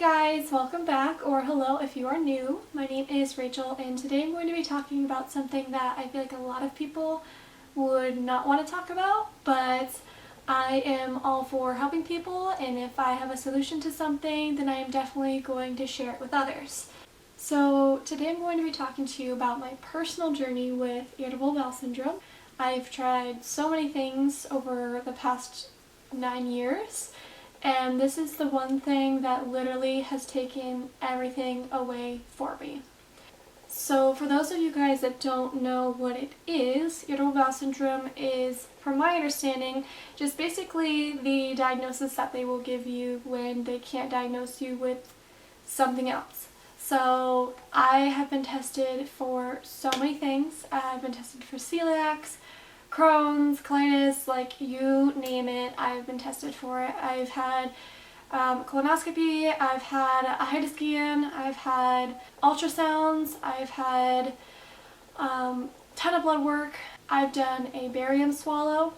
guys, welcome back, or hello if you are new. My name is Rachel and today I'm going to be talking about something that I feel like a lot of people would not want to talk about, but I am all for helping people, and if I have a solution to something then I am definitely going to share it with others. So today I'm going to be talking to you about my personal journey with irritable bowel syndrome. I've tried so many things over the past 9 years. And this is the one thing that literally has taken everything away for me. So for those of you guys that don't know what it is, irritable bowel syndrome is, from my understanding, just basically the diagnosis that they will give you when they can't diagnose you with something else. So I have been tested for so many things. I've been tested for celiac, Crohn's, colitis, like you name it, I've been tested for it. I've had colonoscopy, I've had a HIDA scan, I've had ultrasounds, I've had ton of blood work, I've done a barium swallow,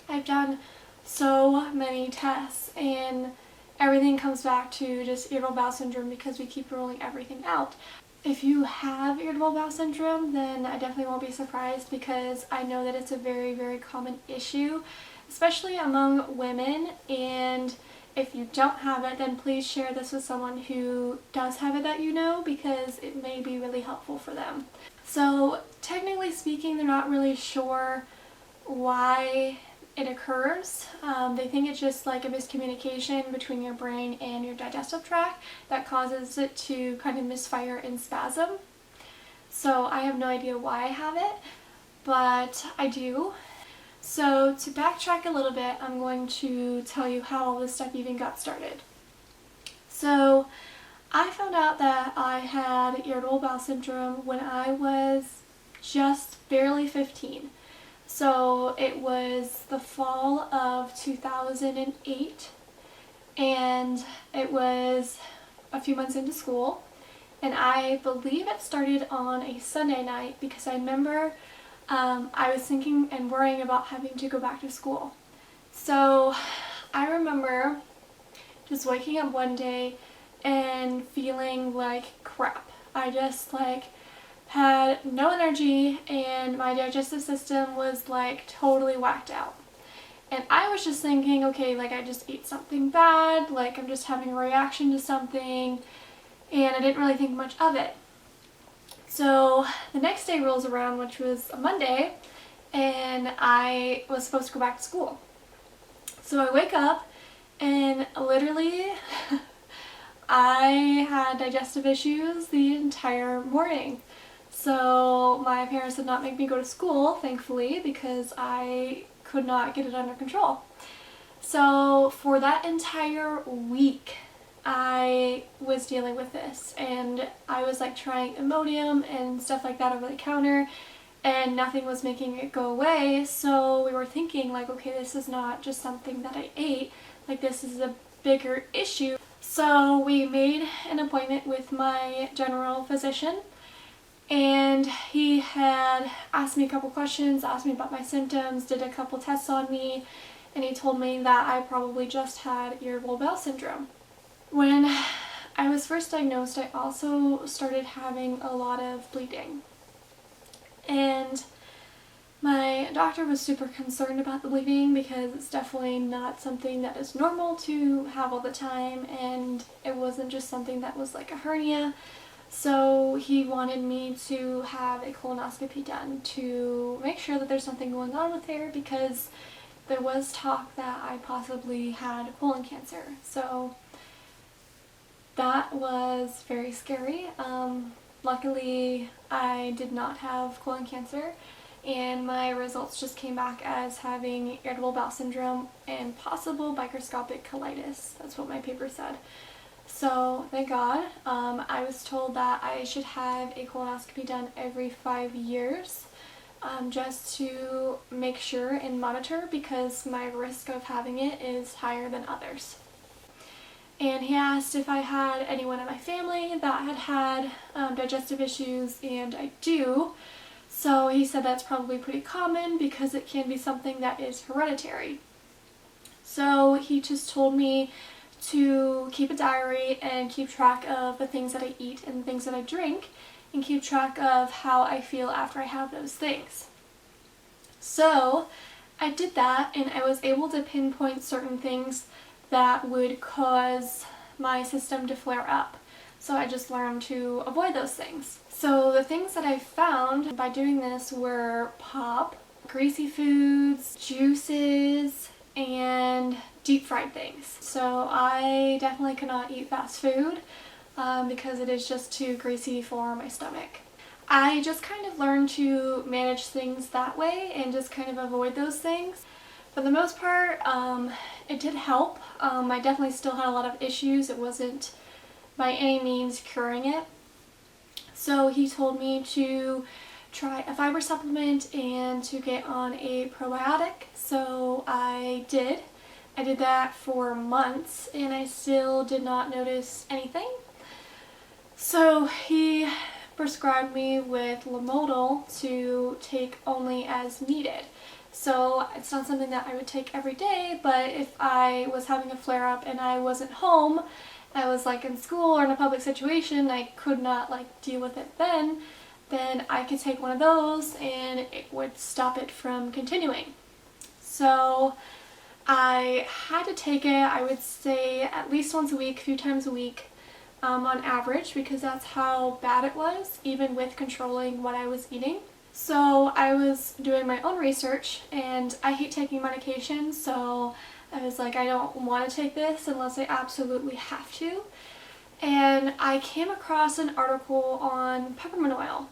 I've done so many tests, and everything comes back to just irritable bowel syndrome because we keep ruling everything out. If you have irritable bowel syndrome, then I definitely won't be surprised because I know that it's a very, very common issue, especially among women. And if you don't have it, then please share this with someone who does have it that you know, because it may be really helpful for them. So technically speaking, they're not really sure why it occurs. They think it's just like a miscommunication between your brain and your digestive tract that causes it to kind of misfire and spasm. So I have no idea why I have it, but I do. So to backtrack a little bit, I'm going to tell you how all this stuff even got started. So I found out that I had irritable bowel syndrome when I was just barely 15. So it was the fall of 2008, and it was a few months into school, and I believe it started on a Sunday night because I remember I was thinking and worrying about having to go back to school. So I remember just waking up one day and feeling like crap. I just had no energy and my digestive system was like totally whacked out. And I was just thinking, okay, I just ate something bad, I'm just having a reaction to something, and I didn't really think much of it. So the next day rolls around, which was a Monday, and I was supposed to go back to school. So I wake up and literally I had digestive issues the entire morning. So my parents did not make me go to school, thankfully, because I could not get it under control. So for that entire week, I was dealing with this, and I was trying Imodium and stuff like that over the counter, and nothing was making it go away. So we were thinking okay, this is not just something that I ate, this is a bigger issue. So we made an appointment with my general physician, and he had asked me a couple questions, asked me about my symptoms, did a couple tests on me, and he told me that I probably just had irritable bowel syndrome. When I was first diagnosed, I also started having a lot of bleeding. And my doctor was super concerned about the bleeding because it's definitely not something that is normal to have all the time, and it wasn't just something that was like a hernia. So he wanted me to have a colonoscopy done to make sure that there's something going on with there, because there was talk that I possibly had colon cancer. So that was very scary. Luckily, I did not have colon cancer, and my results just came back as having irritable bowel syndrome and possible microscopic colitis. That's what my paper said. So thank God. I was told that I should have a colonoscopy done every 5 years, just to make sure and monitor, because my risk of having it is higher than others. And he asked if I had anyone in my family that had digestive issues, and I do. So he said that's probably pretty common because it can be something that is hereditary. So he just told me to keep a diary and keep track of the things that I eat and the things that I drink, and keep track of how I feel after I have those things. So I did that, and I was able to pinpoint certain things that would cause my system to flare up. So I just learned to avoid those things. So the things that I found by doing this were pop, greasy foods, juices, and deep fried things. So I definitely cannot eat fast food because it is just too greasy for my stomach. I just kind of learned to manage things that way and just kind of avoid those things. For the most part, it did help. I definitely still had a lot of issues. It wasn't by any means curing it. So he told me to try a fiber supplement and to get on a probiotic. So I did. I did that for months and I still did not notice anything. So he prescribed me with Lamodal to take only as needed. So it's not something that I would take every day, but if I was having a flare-up and I wasn't home, I was like in school or in a public situation, I could not like deal with it then I could take one of those and it would stop it from continuing. So I had to take it, I would say at least once a week, a few times a week on average, because that's how bad it was, even with controlling what I was eating. So I was doing my own research, and I hate taking medication, so I was like, I don't want to take this unless I absolutely have to. And I came across an article on peppermint oil,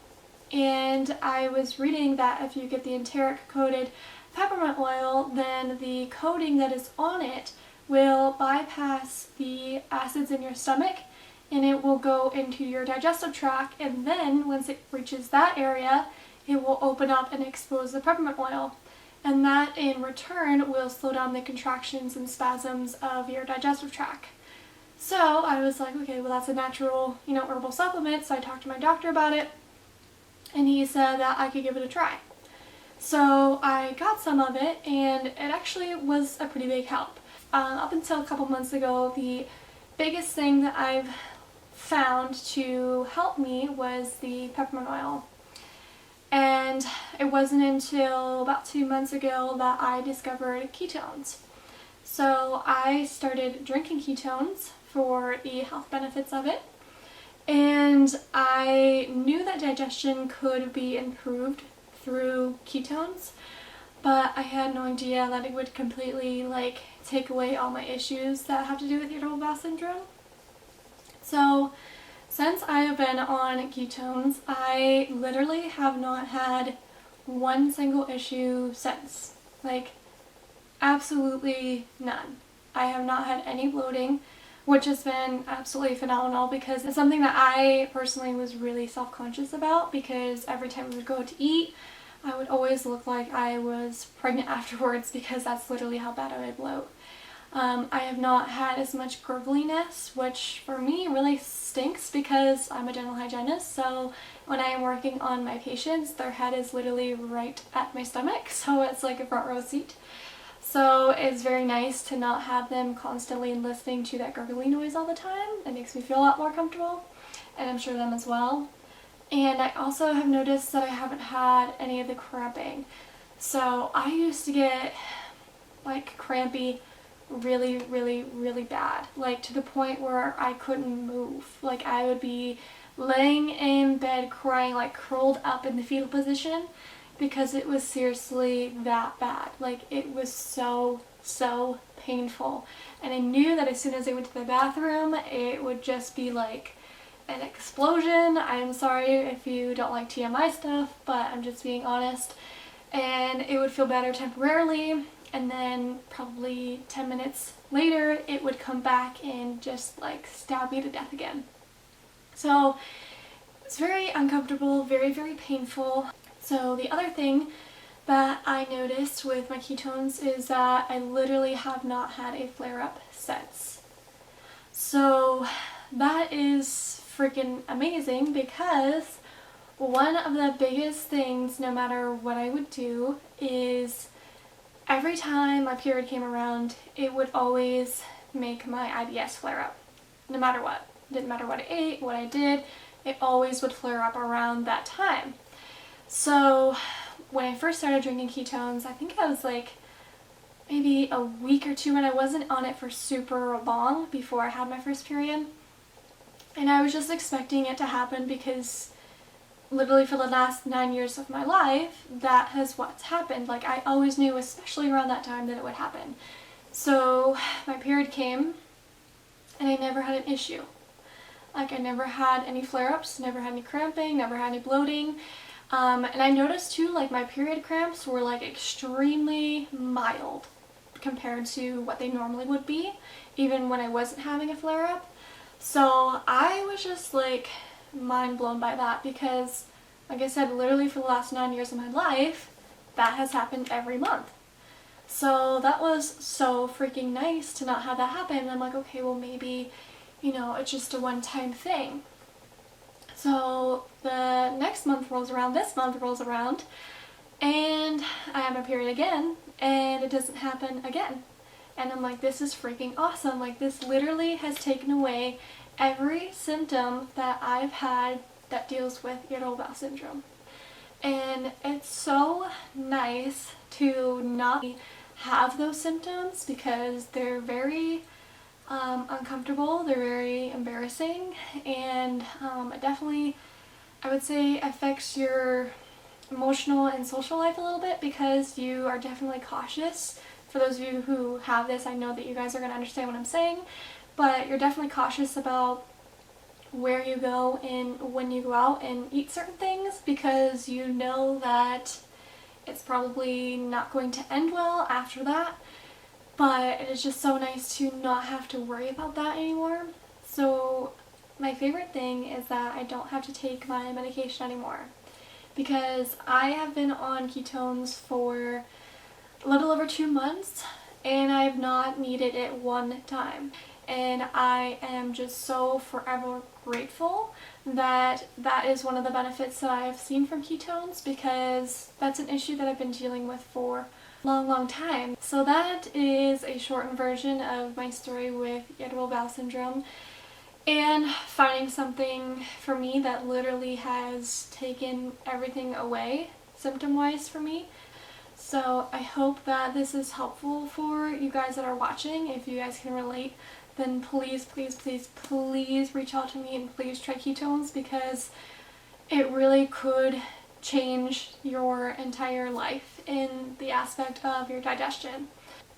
and I was reading that if you get the enteric coated peppermint oil, then the coating that is on it will bypass the acids in your stomach and it will go into your digestive tract, and then once it reaches that area, it will open up and expose the peppermint oil. And that in return will slow down the contractions and spasms of your digestive tract. So I was like, okay, well that's a natural, herbal supplement. So I talked to my doctor about it and he said that I could give it a try. So I got some of it and it actually was a pretty big help. Up until a couple months ago, the biggest thing that I've found to help me was the peppermint oil. And it wasn't until about 2 months ago that I discovered ketones. So I started drinking ketones for the health benefits of it. And I knew that digestion could be improved through ketones, but I had no idea that it would completely take away all my issues that have to do with irritable bowel syndrome. So since I have been on ketones, I literally have not had one single issue since. Absolutely none. I have not had any bloating, which has been absolutely phenomenal because it's something that I personally was really self-conscious about, because every time we would go to eat, I would always look like I was pregnant afterwards because that's literally how bad I would bloat. I have not had as much gurgliness, which for me really stinks because I'm a dental hygienist, so when I am working on my patients, their head is literally right at my stomach, so it's like a front row seat. So it's very nice to not have them constantly listening to that gurgling noise all the time. It makes me feel a lot more comfortable, and I'm sure them as well. And I also have noticed that I haven't had any of the cramping. So I used to get crampy really, really, really bad, to the point where I couldn't move. I would be laying in bed crying, curled up in the fetal position, because it was seriously that bad. It was so painful, and I knew that as soon as I went to the bathroom it would just be like an explosion. I'm sorry if you don't like TMI stuff, but I'm just being honest. And it would feel better temporarily, and then probably 10 minutes later it would come back and just stab me to death again. So it's very uncomfortable, very, very painful. So the other thing that I noticed with my ketones is that I literally have not had a flare-up since. So that is freaking amazing, because one of the biggest things, no matter what I would do, is every time my period came around, it would always make my IBS flare up, no matter what. Didn't matter what I ate, what I did, it always would flare up around that time. So when I first started drinking ketones, I think I was like maybe a week or two, and I wasn't on it for super long before I had my first period. And I was just expecting it to happen because literally for the last 9 years of my life, that is what's happened. Like, I always knew, especially around that time, that it would happen. So my period came and I never had an issue. Like, I never had any flare-ups, never had any cramping, never had any bloating. And I noticed too, like, my period cramps were like extremely mild compared to what they normally would be, even when I wasn't having a flare-up. So I was just like mind blown by that because, like I said, literally for the last 9 years of my life, that has happened every month. So that was so freaking nice to not have that happen. And I'm like, okay, well maybe, you know, it's just a one-time thing. So the next month rolls around, this month rolls around, and I have my period again, and it doesn't happen again. And I'm like, this is freaking awesome. Like, this literally has taken away every symptom that I've had that deals with irritable bowel syndrome. And it's so nice to not have those symptoms because they're very uncomfortable, they're very embarrassing, and it definitely, I would say, affects your emotional and social life a little bit because you are definitely cautious. For those of you who have this, I know that you guys are going to understand what I'm saying, but you're definitely cautious about where you go and when you go out and eat certain things because you know that it's probably not going to end well after that. But it is just so nice to not have to worry about that anymore. So my favorite thing is that I don't have to take my medication anymore because I have been on ketones for a little over 2 months and I have not needed it one time. And I am just so forever grateful that that is one of the benefits that I have seen from ketones because that's an issue that I've been dealing with for long time. So that is a shortened version of my story with irritable bowel syndrome and finding something for me that literally has taken everything away symptom-wise for me. So I hope that this is helpful for you guys that are watching. If you guys can relate, then please reach out to me and please try ketones because it really could change your entire life in the aspect of your digestion.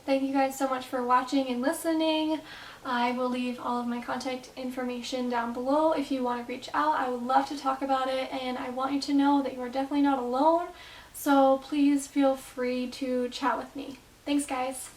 Thank you guys so much for watching and listening. I will leave all of my contact information down below if you want to reach out. I would love to talk about it, and I want you to know that you are definitely not alone, so please feel free to chat with me. Thanks, guys.